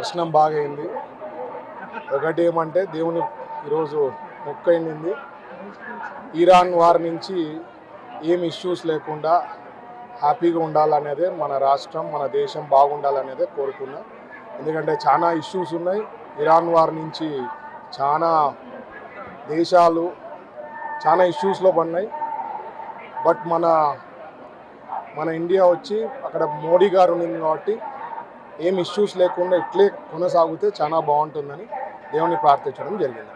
దర్శనం బాగా అయింది. ఒకటి ఏమంటే దేవుని ఈరోజు మొక్కైంది. ఇరాన్ వార్ నుంచి ఏం ఇష్యూస్ లేకుండా హ్యాపీగా ఉండాలనేదే మన రాష్ట్రం, మన దేశం బాగుండాలనేదే కోరుకున్నా. ఎందుకంటే చాలా ఇష్యూస్ ఉన్నాయి. ఇరాన్ వార్ నుంచి చాలా దేశాలు చాలా ఇష్యూస్లో పడినాయి. బట్ మన ఇండియా వచ్చి అక్కడ మోడీ గారు ఉంది కాబట్టి ఏం ఇష్యూస్ లేకుండా ఇట్లే కొనసాగితే చాలా బాగుంటుందని దేవుని ప్రార్థించడం జరిగింది.